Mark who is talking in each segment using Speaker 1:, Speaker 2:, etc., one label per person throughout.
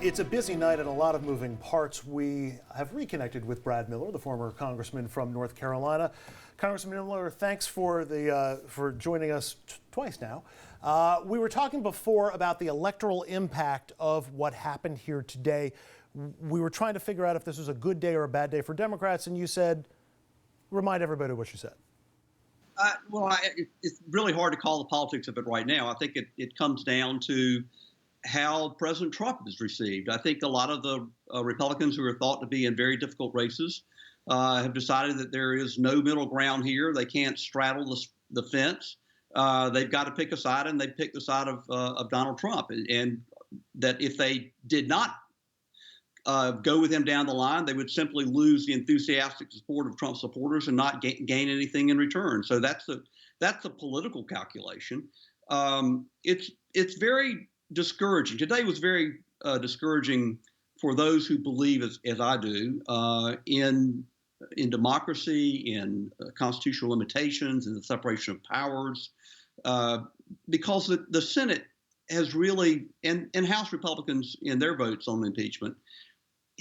Speaker 1: It's a busy night and a lot of moving parts. We have reconnected with Brad Miller, the former congressman from North Carolina. Congressman Miller, thanks for joining us twice now. We were talking before about the electoral impact of what happened here today. We were trying to figure out if this was a good day or a bad day for Democrats, and you said, remind everybody what you said.
Speaker 2: It's really hard to call the politics of it right now. I think it comes down to how President Trump is received. I think a lot of the Republicans who are thought to be in very difficult races have decided that there is no middle ground here. They can't straddle the fence. They've got to pick a side, and they picked the side of Donald Trump. And that if they did not go with him down the line, they would simply lose the enthusiastic support of Trump supporters and not gain anything in return. So that's a political calculation. It's very discouraging. Today was very discouraging for those who believe, as I do, in democracy, in constitutional limitations, in the separation of powers, because the Senate has really, and House Republicans in their votes on impeachment,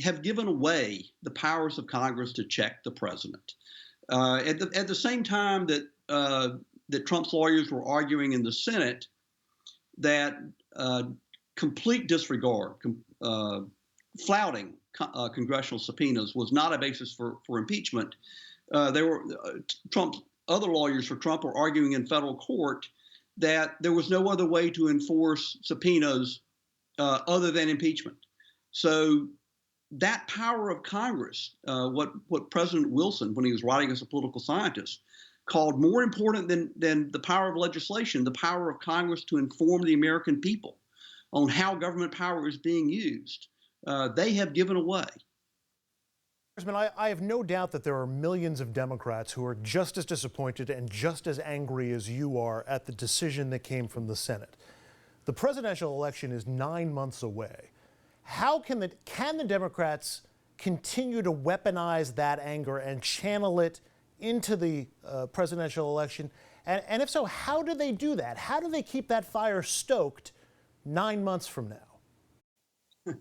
Speaker 2: have given away the powers of Congress to check the president. At the same time that Trump's lawyers were arguing in the Senate that complete disregard, flouting congressional subpoenas was not a basis for impeachment. Other lawyers for Trump were arguing in federal court that there was no other way to enforce subpoenas other than impeachment. So that power of Congress, what President Wilson, when he was writing as a political scientist, called more important than the power of legislation, the power of Congress to inform the American people on how government power is being used, they have given away.
Speaker 1: Congressman, I have no doubt that there are millions of Democrats who are just as disappointed and just as angry as you are at the decision that came from the Senate. The presidential election is 9 months away. How can the Democrats continue to weaponize that anger and channel it into the presidential election? And if so, how do they do that? How do they keep that fire stoked 9 months from now?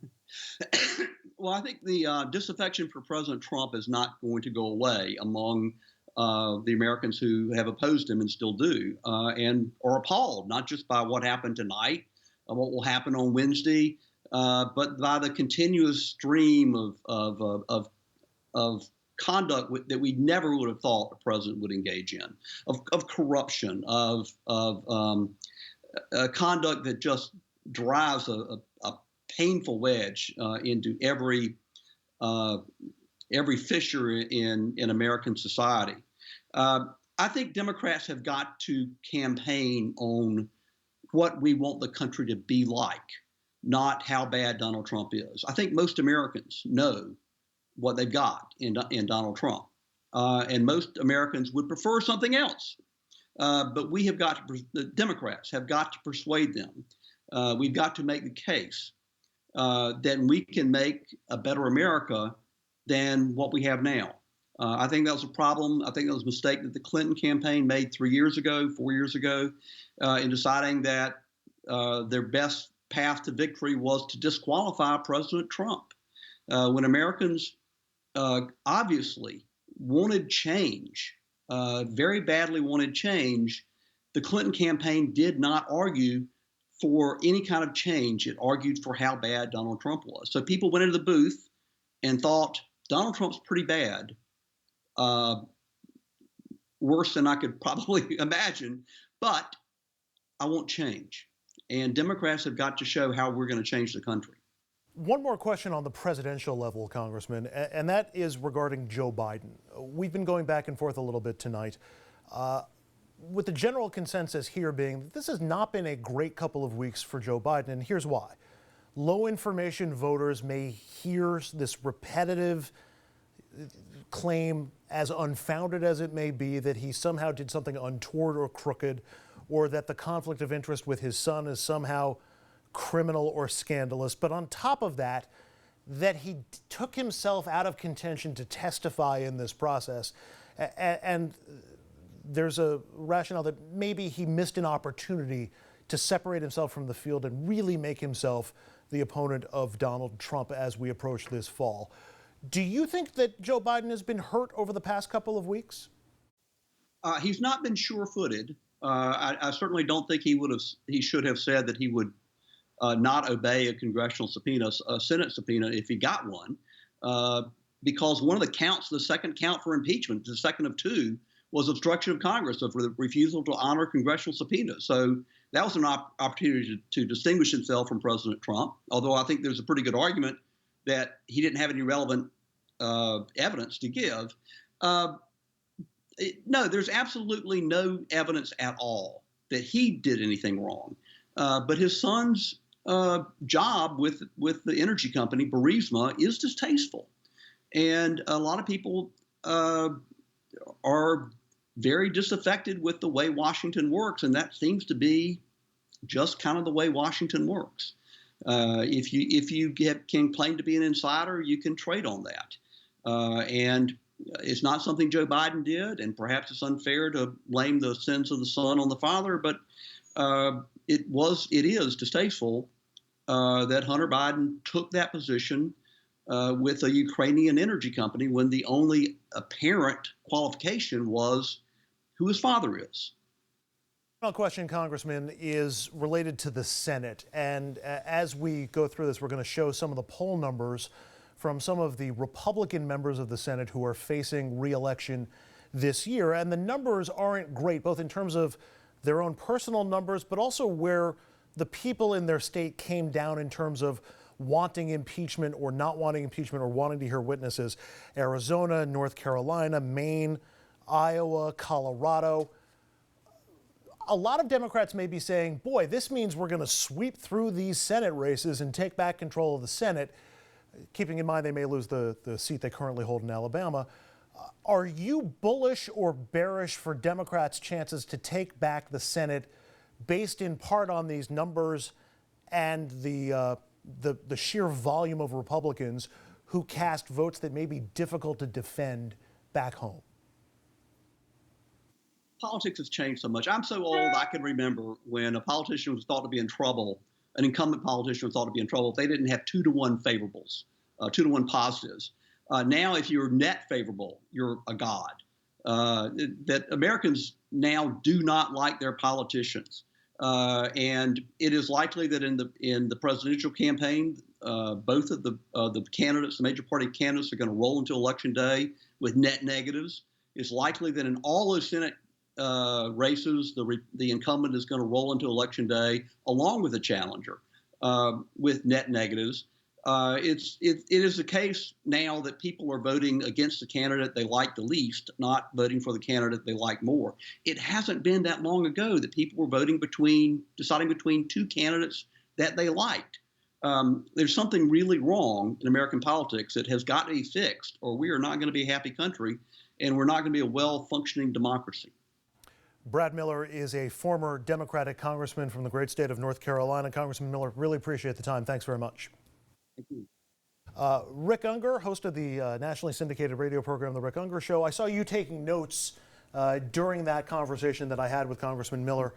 Speaker 2: Well, I think the disaffection for President Trump is not going to go away among the Americans who have opposed him and still do, and are appalled, not just by what happened tonight, what will happen on Wednesday, but by the continuous stream of conduct that we never would have thought a president would engage in, of corruption, of conduct that just drives a painful wedge into every fissure in American society. I think Democrats have got to campaign on what we want the country to be like, not how bad Donald Trump is. I think most Americans know what they've got in Donald Trump, and most Americans would prefer something else. But the Democrats have got to persuade them. We've got to make the case that we can make a better America than what we have now. I think that was a problem. I think that was a mistake that the Clinton campaign made 4 years ago, in deciding that their best path to victory was to disqualify President Trump. When Americans obviously wanted change, very badly wanted change, the Clinton campaign did not argue for any kind of change. It argued for how bad Donald Trump was. So people went into the booth and thought, Donald Trump's pretty bad, worse than I could probably imagine, but I want change. And Democrats have got to show how we're going to change the country.
Speaker 1: One more question on the presidential level, Congressman, and that is regarding Joe Biden. We've been going back and forth a little bit tonight, with the general consensus here being that this has not been a great couple of weeks for Joe Biden, and here's why. Low information voters may hear this repetitive claim, as unfounded as it may be, that he somehow did something untoward or crooked, or that the conflict of interest with his son is somehow criminal or scandalous. But on top of that, that he took himself out of contention to testify in this process. And there's a rationale that maybe he missed an opportunity to separate himself from the field and really make himself the opponent of Donald Trump as we approach this fall. Do you think that Joe Biden has been hurt over the past couple of weeks?
Speaker 2: He's not been sure-footed. I certainly don't think he should have said that he would not obey a congressional subpoena, a Senate subpoena, if he got one, because one of the counts, the second count for impeachment, the second of two, was obstruction of Congress, of the refusal to honor congressional subpoenas. So that was an opportunity to distinguish himself from President Trump, although I think there's a pretty good argument that he didn't have any relevant evidence to give. No, there's absolutely no evidence at all that he did anything wrong. But his son's job with the energy company, Burisma, is distasteful. And a lot of people are very disaffected with the way Washington works, and that seems to be just kind of the way Washington works. If you can claim to be an insider, you can trade on that. And it's not something Joe Biden did, and perhaps it's unfair to blame the sins of the son on the father, but it is distasteful that Hunter Biden took that position with a Ukrainian energy company when the only apparent qualification was who his father is.
Speaker 1: Final question, Congressman, is related to the Senate. And as we go through this, we're going to show some of the poll numbers from some of the Republican members of the Senate who are facing re-election this year. And the numbers aren't great, both in terms of their own personal numbers, but also where the people in their state came down in terms of wanting impeachment or not wanting impeachment or wanting to hear witnesses. Arizona, North Carolina, Maine, Iowa, Colorado. A lot of Democrats may be saying, boy, this means we're going to sweep through these Senate races and take back control of the Senate, keeping in mind they may lose the seat they currently hold in Alabama. Are you bullish or bearish for Democrats' chances to take back the Senate based in part on these numbers and the sheer volume of Republicans who cast votes that may be difficult to defend back home?
Speaker 2: Politics has changed so much. I'm so old, I can remember when a politician was thought to be in trouble, an incumbent politician was thought to be in trouble if they didn't have 2-to-1 favorables, 2-to-1 positives. Now, if you're net favorable, you're a god. That Americans now do not like their politicians. And it is likely that in the presidential campaign, both of the candidates, the major party candidates, are going to roll into Election Day with net negatives. It's likely that in all those Senate races, the incumbent is going to roll into Election Day along with a challenger with net negatives. It is the case now that people are voting against the candidate they like the least, not voting for the candidate they like more. It hasn't been that long ago that people were deciding between two candidates that they liked. There's something really wrong in American politics that has got to be fixed, or we are not going to be a happy country, and we're not going to be a well-functioning democracy.
Speaker 1: Brad Miller is a former Democratic congressman from the great state of North Carolina. Congressman Miller, really appreciate the time. Thanks very much.
Speaker 2: Thank you.
Speaker 1: Rick Unger, host of the nationally syndicated radio program, The Rick Unger Show. I saw you taking notes during that conversation that I had with Congressman Miller.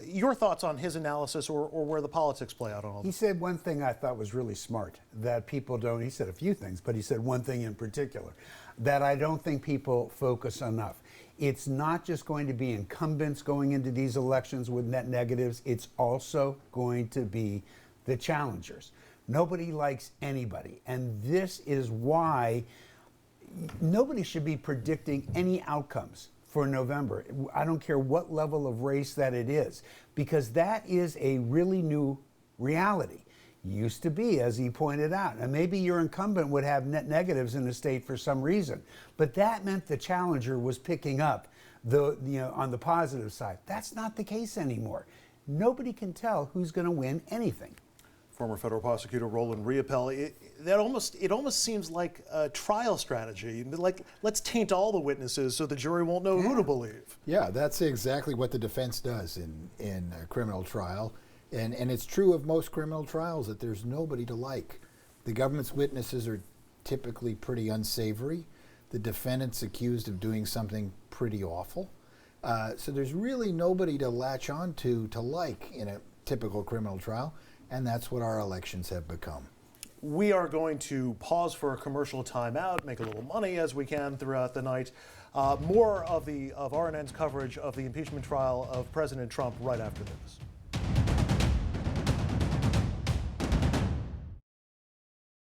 Speaker 1: Your thoughts on his analysis or where the politics play out on all this?
Speaker 3: He said one thing I thought was really smart that people don't, he said a few things, but he said one thing in particular that I don't think people focus enough. It's not just going to be incumbents going into these elections with net negatives, it's also going to be the challengers. Nobody likes anybody, and this is why nobody should be predicting any outcomes for November. I don't care what level of race that it is, because that is a really new reality. Used to be, as he pointed out, and maybe your incumbent would have net negatives in the state for some reason, but that meant the challenger was picking up on the positive side. That's not the case anymore. Nobody can tell who's going to win anything.
Speaker 1: Former federal prosecutor Roland Riopel, it almost seems like a trial strategy. Like, let's taint all the witnesses so the jury won't know who to believe.
Speaker 4: Yeah, that's exactly what the defense does in a criminal trial. And it's true of most criminal trials that there's nobody to like. The government's witnesses are typically pretty unsavory. The defendant's accused of doing something pretty awful. So there's really nobody to latch on to like in a typical criminal trial. and that's what our elections have become.
Speaker 1: We are going to pause for a commercial timeout, make a little money as we can throughout the night. More of RNN's coverage of the impeachment trial of President Trump right after this.